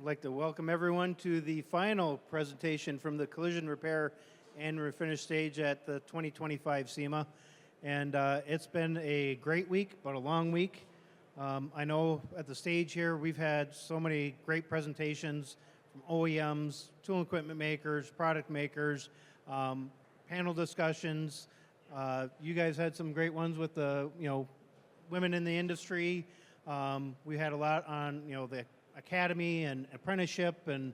I'd like to welcome everyone to the final presentation from the collision repair and refinish stage at the 2025 SEMA. And it's been a great week, but a long week. I know at the stage here we've had so many great presentations from OEMs, tool and equipment makers, product makers, panel discussions. You guys had some great ones with the women in the industry. We had a lot on the academy and apprenticeship and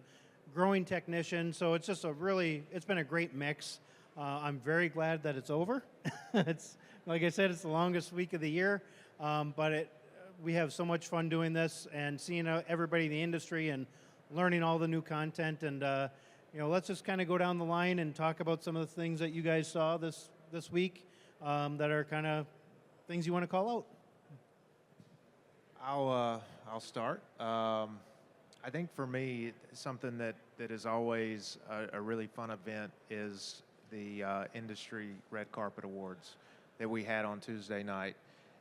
growing technicians. So it's just it's been a great mix. I'm very glad that it's over. It's, like I said, it's the longest week of the year, but we have so much fun doing this and seeing everybody in the industry and learning all the new content. And let's just kind of go down the line and talk about some of the things that you guys saw this week that are kind of things you want to call out. I'll start. I think for me, something that is always a really fun event is the industry red carpet awards that we had on Tuesday night,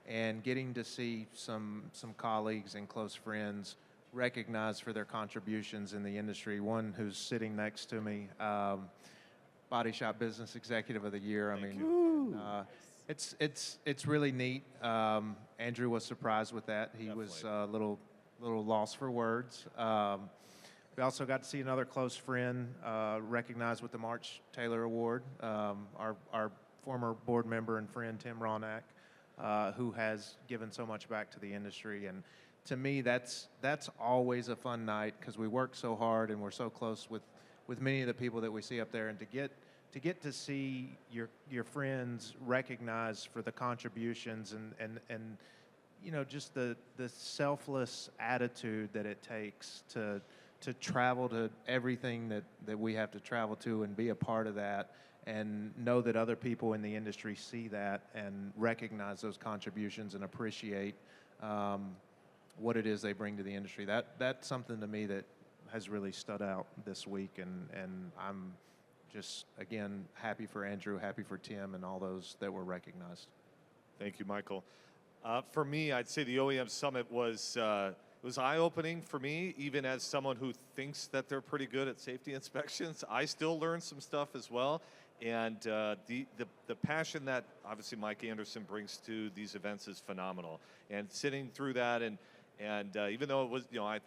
and getting to see some colleagues and close friends recognized for their contributions in the industry. One who's sitting next to me, Body Shop Business Executive of the Year. It's really neat. Andrew was surprised with that. He Definitely. Was a little lost for words. We also got to see another close friend recognized with the March Taylor Award, our former board member and friend Tim Ronak, who has given so much back to the industry. And to me, that's always a fun night because we work so hard and we're so close with many of the people that we see up there, and to get to see your friends recognized for the contributions and just the selfless attitude that it takes to travel to everything that we have to travel to and be a part of that, and know that other people in the industry see that and recognize those contributions and appreciate what it is they bring to the industry. That's something to me that has really stood out this week, and I'm just, again, happy for Andrew, happy for Tim, and all those that were recognized. Thank you, Michael. For me, I'd say the OEM Summit was eye-opening for me, even as someone who thinks that they're pretty good at safety inspections. I still learned some stuff as well, and the passion that obviously Mike Anderson brings to these events is phenomenal. And sitting through that, and even though it was,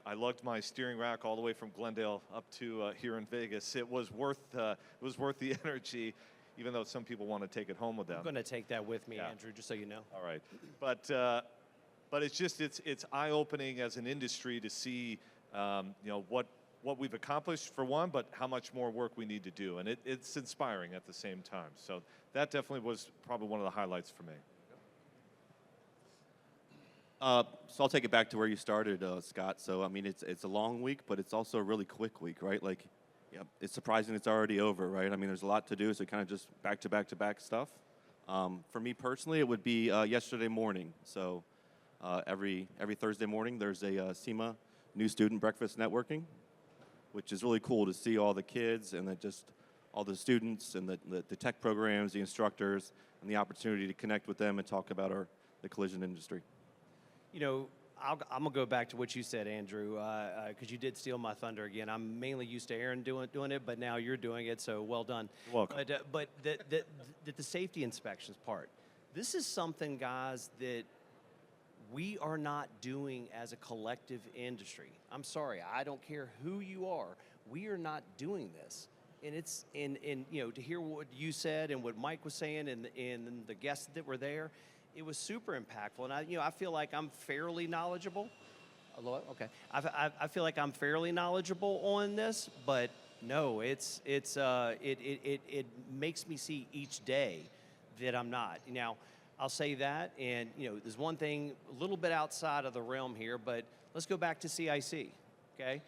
I lugged my steering rack all the way from Glendale up to here in Vegas, it was worth the energy, even though some people want to take it home with them. I'm going to take that with me, Yeah. Andrew, just so you know. All right, but it's eye-opening as an industry to see what we've accomplished for one, but how much more work we need to do, and it's inspiring at the same time. So that definitely was probably one of the highlights for me. So I'll take it back to where you started, Scott. So I mean, it's a long week, but it's also a really quick week, right? Like, yeah, it's surprising it's already over, right? I mean, there's a lot to do, so kind of just back to back stuff. For me personally, it would be yesterday morning. So every Thursday morning, there's a SEMA New Student Breakfast Networking, which is really cool to see all the kids and just all the students and the tech programs, the instructors, and the opportunity to connect with them and talk about the collision industry. I'm going to go back to what you said, Andrew, because you did steal my thunder again. I'm mainly used to Aaron doing it, but now you're doing it, so well done. You're welcome. But the safety inspections part, this is something, guys, that we are not doing as a collective industry. I'm sorry, I don't care who you are. We are not doing this. And it's to hear what you said and what Mike was saying and the guests that were there, it was super impactful. And I feel like I'm fairly knowledgeable. Hello? Okay. I feel like I'm fairly knowledgeable on this, but no, it makes me see each day that I'm not. Now, I'll say that, and there's one thing a little bit outside of the realm here, but let's go back to CIC. Okay,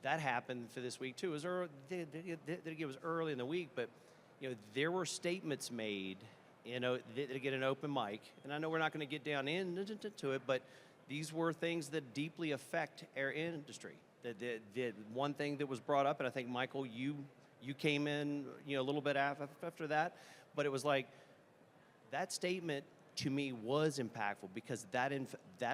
that happened for this week too. It was early in the week, but there were statements made. To get an open mic, and I know we're not going to get down into it, but these were things that deeply affect our industry. The one thing that was brought up, and I think Michael, you came in a little bit after that, but it was like that statement to me was impactful because that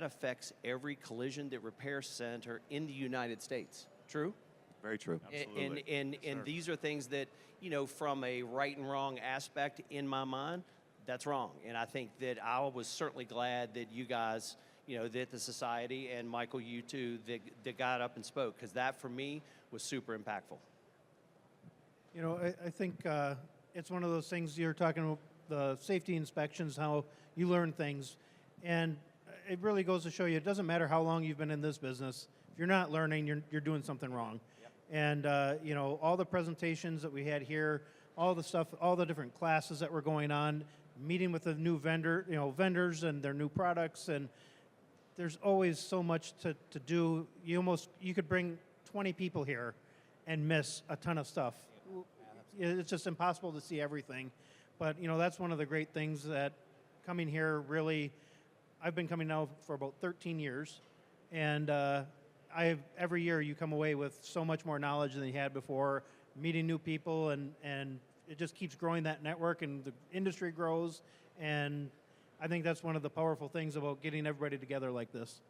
affects every collision that repair center in the United States. True? Very true. And these are things that, you know, from a right and wrong aspect in my mind, that's wrong. And I think that I was certainly glad that you guys, you know, that the society and Michael, you too, that got up and spoke, because that for me was super impactful. You know, I think it's one of those things you're talking about, the safety inspections, how you learn things. And it really goes to show you, it doesn't matter how long you've been in this business. If you're not learning, you're doing something wrong. Yep. And, you know, all the presentations that we had here, all the stuff, all the different classes that were going on, meeting with the new vendors and their new products. And there's always so much to do. You could bring 20 people here and miss a ton of stuff. It's just impossible to see everything. But, you know, that's one of the great things that coming here really, I've been coming now for about 13 years. And every year you come away with so much more knowledge than you had before, meeting new people, and it just keeps growing that network, and the industry grows. And I think that's one of the powerful things about getting everybody together like this.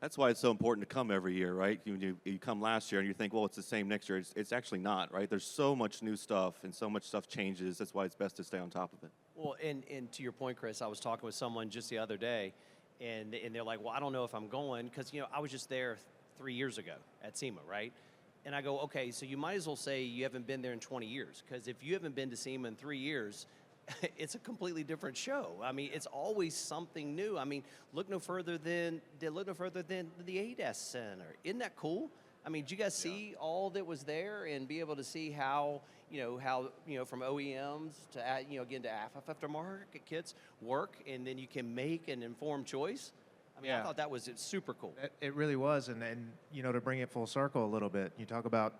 That's why it's so important to come every year, right? You come last year and you think, well, it's the same next year. It's actually not, right? There's so much new stuff and so much stuff changes. That's why it's best to stay on top of it. Well, and to your point, Chris, I was talking with someone just the other day, and they're like, well, I don't know if I'm going, because, you know, I was just there 3 years ago at SEMA, right? And I go, okay, so you might as well say you haven't been there in 20 years, because if you haven't been to SEMA in 3 years, it's a completely different show. I mean, it's always something new. I mean, look no further than the ADAS Center. Isn't that cool? I mean, did you guys see all that was there and be able to see how from OEMs to again to aftermarket kits work, and then you can make an informed choice? I mean, I thought that was super cool. It really was, and you know, to bring it full circle a little bit, you talk about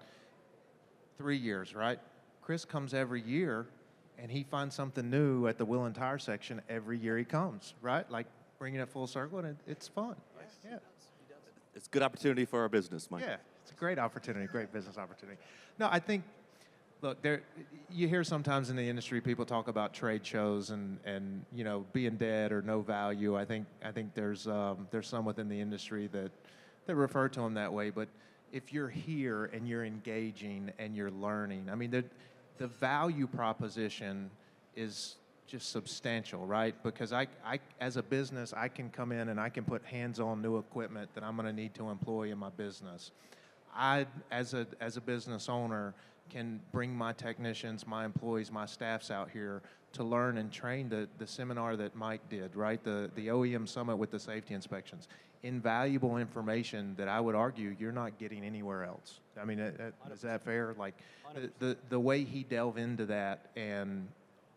3 years, right? Chris comes every year, and he finds something new at the wheel and tire section every year he comes, right? Like bringing it full circle, and it's fun. Yeah. It's a good opportunity for our business, Mike. Yeah, it's a great opportunity, great business opportunity. No, I think, look, you hear sometimes in the industry people talk about trade shows and you know, being dead or no value. I think there's some within the industry that refer to them that way. But if you're here and you're engaging and you're learning, I mean, the value proposition is just substantial, right? Because I as a business, I can come in and I can put hands-on new equipment that I'm going to need to employ in my business. I, as a business owner, can bring my technicians, my employees, my staffs out here to learn and train the seminar that Mike did, right? The OEM Summit with the safety inspections. Invaluable information that I would argue you're not getting anywhere else. I mean, is that fair? Like, the way he delved into that and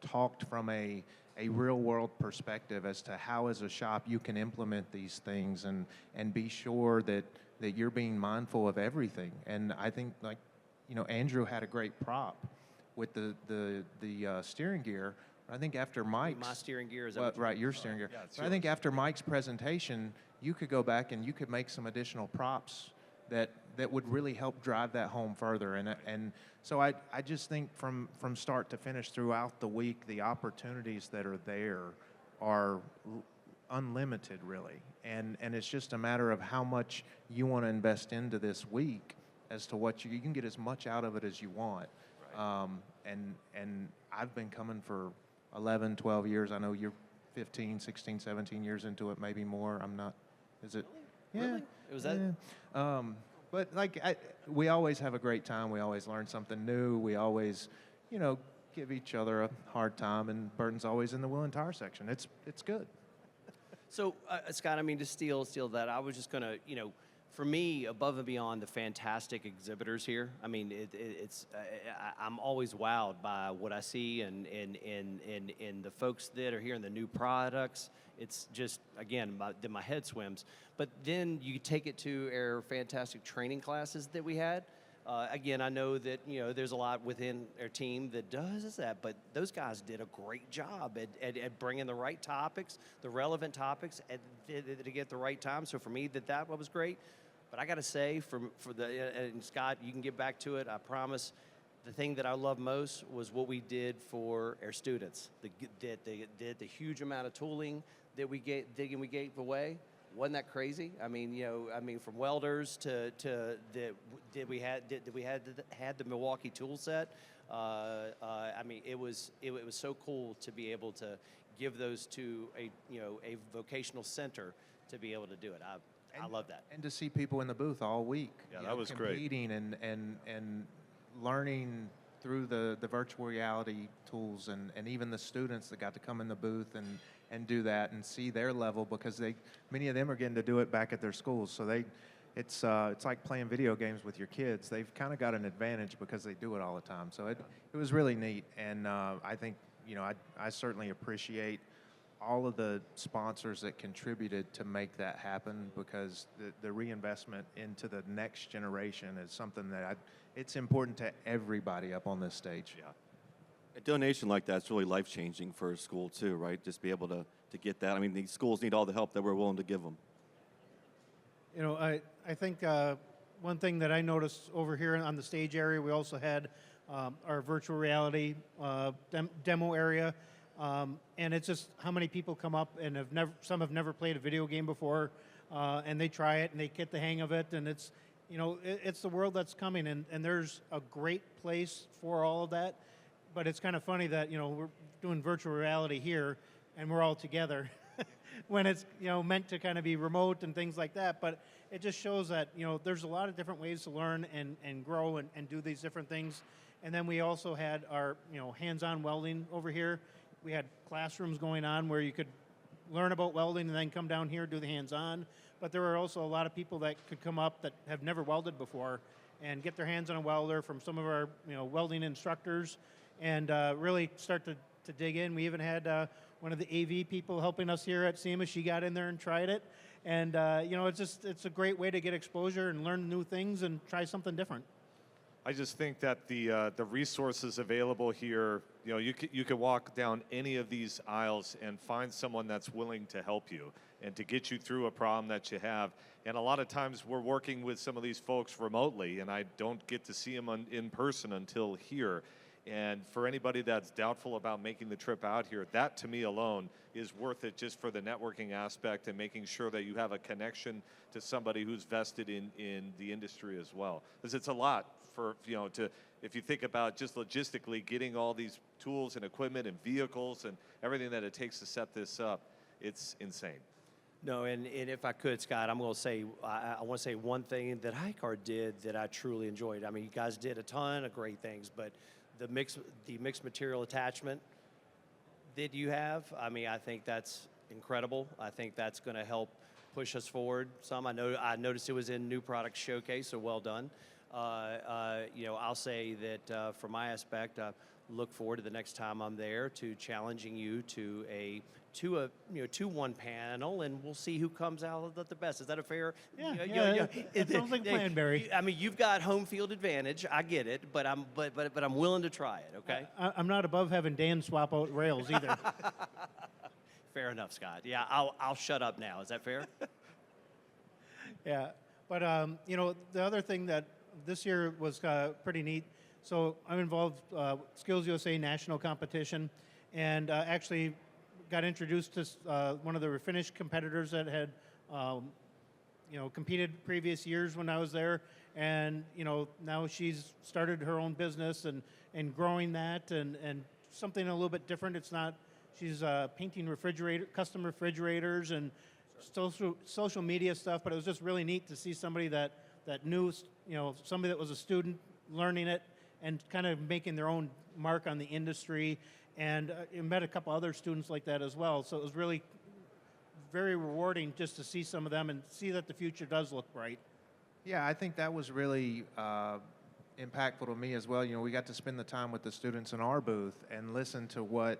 talked from a real-world perspective as to how, as a shop, you can implement these things and be sure that you're being mindful of everything. And I think, like, you know, Andrew had a great prop with the steering gear. I think after Mike's... My steering gear is... right, your steering gear. But I think after Mike's presentation, you could go back and you could make some additional props that would really help drive that home further. And so I just think from start to finish throughout the week, the opportunities that are there are unlimited, really. And it's just a matter of how much you want to invest into this week as to what you can get as much out of it as you want. Right. And I've been coming for 11, 12 years. I know you're 15, 16, 17 years into it, maybe more. I'm not. Is it? Really? Yeah. Really? Was that? Yeah. But like, we always have a great time. We always learn something new. We always, you know, give each other a hard time. And Burton's always in the wheel and tire section. It's good. So, Scott, I mean, to steal that, I was just going to, you know, for me, above and beyond the fantastic exhibitors here, I mean, I'm always wowed by what I see and the folks that are here and the new products. It's just, again, my head swims. But then you take it to our fantastic training classes that we had. Again, I know that, you know, there's a lot within our team that does that, but those guys did a great job at bringing the right topics, the relevant topics, to get the right time. So for me, that was great. But I got to say, and Scott, you can get back to it, I promise. The thing that I love most was what we did for our students. The huge amount of tooling that we gave away. Wasn't that crazy? I mean, from welders to did we had the Milwaukee tool set? I mean, it was so cool to be able to give those to a vocational center to be able to do it. I love that. And to see people in the booth all week. Yeah, you that know, was great. competing and learning through the virtual reality tools and even the students that got to come in the booth and do that and see their level, because many of them are getting to do it back at their schools. So it's like playing video games with your kids. They've kind of got an advantage because they do it all the time. So it was really neat. And I think, I certainly appreciate all of the sponsors that contributed to make that happen, because the reinvestment into the next generation is something that it's important to everybody up on this stage. Yeah. A donation like that's really life-changing for a school too, right? Just be able to get that. I mean, these schools need all the help that we're willing to give them. I think one thing that I noticed over here on the stage area, we also had our virtual reality demo area, and it's just how many people come up and some have never played a video game before, and they try it and they get the hang of it, and it's the world that's coming, and there's a great place for all of that. But it's kind of funny that we're doing virtual reality here, and we're all together, when it's meant to kind of be remote and things like that. But it just shows that there's a lot of different ways to learn and grow and do these different things. And then we also had our hands-on welding over here. We had classrooms going on where you could learn about welding and then come down here do the hands-on. But there were also a lot of people that could come up that have never welded before and get their hands on a welder from some of our welding instructors, and really start to dig in. We even had one of the AV people helping us here at SEMA. She got in there and tried it. And, it's a great way to get exposure and learn new things and try something different. I just think that the resources available here, you can walk down any of these aisles and find someone that's willing to help you and to get you through a problem that you have. And a lot of times we're working with some of these folks remotely, and I don't get to see them in person until here. And for anybody that's doubtful about making the trip out here, that to me alone is worth it, just for the networking aspect and making sure that you have a connection to somebody who's vested in the industry as well. Because it's a lot for, if you think about just logistically getting all these tools and equipment and vehicles and everything that it takes to set this up, it's insane. No, and if I could, Scott, I'm going to say, I want to say one thing that HiCard did that I truly enjoyed. I mean, you guys did a ton of great things, but the mixed material attachment that you have, I mean, I think that's incredible. I think that's going to help push us forward some. I noticed it was in New Product Showcase, so well done. I'll say that from my aspect, look forward to the next time I'm there to challenging you to a 2-1 panel, and we'll see who comes out the best. Is that a fair? Yeah. It sounds like plan, Barry. I mean, you've got home field advantage. I get it, but I'm willing to try it. Okay. I'm not above having Dan swap out rails either. Fair enough, Scott. Yeah, I'll shut up now. Is that fair? Yeah, but the other thing that this year was pretty neat. So I'm involved Skills USA national competition, and actually got introduced to one of the Refinish competitors that had competed previous years when I was there, and now she's started her own business and growing that and something a little bit different. It's not, she's painting custom refrigerators and social media stuff, but it was just really neat to see somebody that knew, somebody that was a student learning it and kind of making their own mark on the industry, and met a couple other students like that as well. So it was really very rewarding just to see some of them and see that the future does look bright. Yeah, I think that was really impactful to me as well. We got to spend the time with the students in our booth and listen to what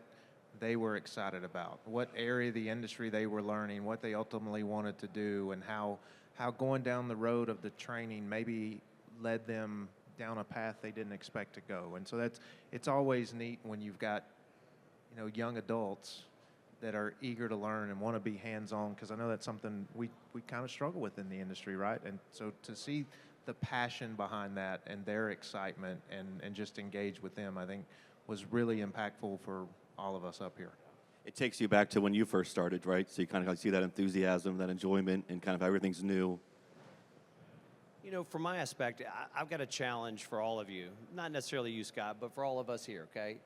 they were excited about, what area of the industry they were learning, what they ultimately wanted to do, and how going down the road of the training maybe led them down a path they didn't expect to go. And so it's always neat when you've got young adults that are eager to learn and want to be hands-on, because I know that's something we kind of struggle with in the industry, right? And so to see the passion behind that and their excitement and just engage with them, I think was really impactful for all of us up here. it takes you back to when you first started, right? So you kind of like see that enthusiasm, that enjoyment, and kind of everything's new. You know, from my aspect, I've got a challenge for all of you. Not necessarily you, Scott, but for all of us here, okay?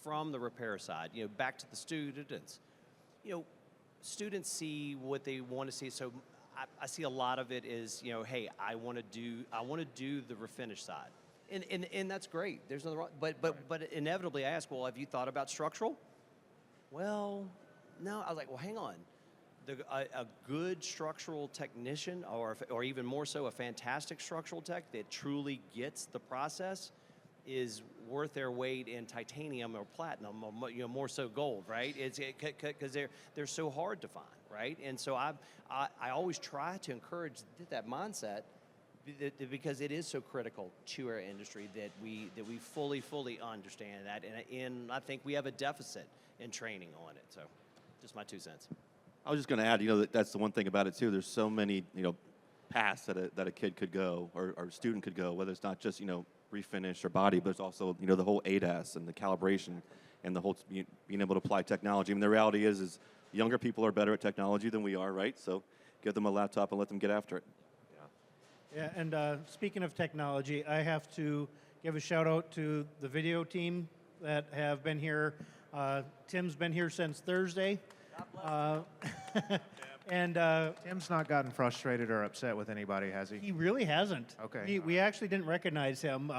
From the repair side, you know, back to the students. You know, students see what they want to see. So I see a lot of it is, you know, hey, I want to do the refinish side. And that's great. There's nothing wrong. But inevitably I ask, well, have you thought about structural? Well, no. I was like, well, hang on. A good structural technician, or even more so, a fantastic structural tech that truly gets the process, is worth their weight in titanium or platinum, or, you know, more so gold, right? It's because they're so hard to find, right? And so I always try to encourage that mindset, because it is so critical to our industry that we fully understand that, and I think we have a deficit in training on it. So, just my 2 cents. I was just going to add, you know, that's the one thing about it too. There's so many, you know, paths that a kid could go, or a student could go, whether it's not just, you know, refinish or body, but it's also, you know, the whole ADAS and the calibration and the whole being able to apply technology. I mean, the reality is younger people are better at technology than we are, right? So give them a laptop and let them get after it. Yeah, and speaking of technology, I have to give a shout out to the video team that have been here. Tim's been here since Thursday. And Tim's not gotten frustrated or upset with anybody, has he? he really hasn't. Okay. We actually didn't recognize him.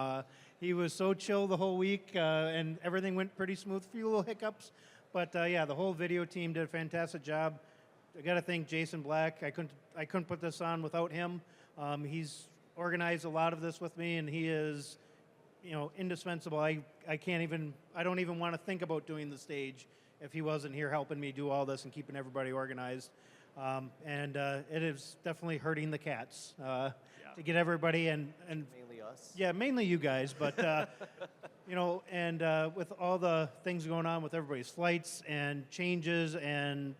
He was so chill the whole week, and everything went pretty smooth. A few little hiccups, but yeah, the whole video team did a fantastic job. I got to thank Jason Black. I couldn't put this on without him. He's organized a lot of this with me, and he is, you know, indispensable. I don't even want to think about doing the stage if he wasn't here helping me do all this and keeping everybody organized. And it is definitely hurting the cats to get everybody and Mainly us. yeah, mainly you guys, but you know, and with all the things going on with everybody's flights and changes, and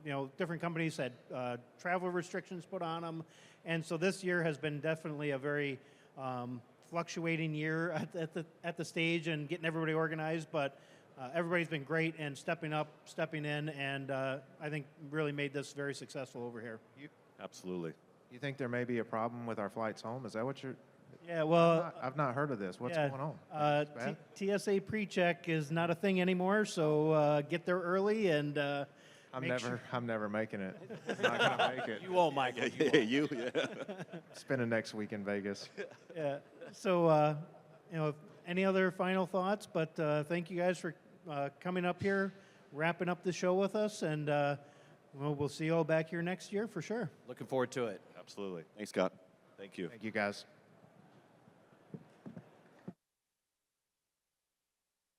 you know, different companies had travel restrictions put on them, and so this year has been definitely a very fluctuating year at the stage and getting everybody organized, but. Everybody's been great and stepping up, stepping in, and I think really made this very successful over here. Absolutely. You think there may be a problem with our flights home? Is that what you're? Yeah, well, I've not heard of this. What's yeah, going on? It's bad? TSA pre-check is not a thing anymore, so get there early and I'm never making it. I'm not gonna make it. You won't, Michael. You, yeah. Spending next week in Vegas. Yeah. So, you know, any other final thoughts? But thank you guys for coming up here, wrapping up the show with us, and we'll see you all back here next year for sure. Looking forward to it. Absolutely. Thanks, Scott. Thank you. Thank you, guys.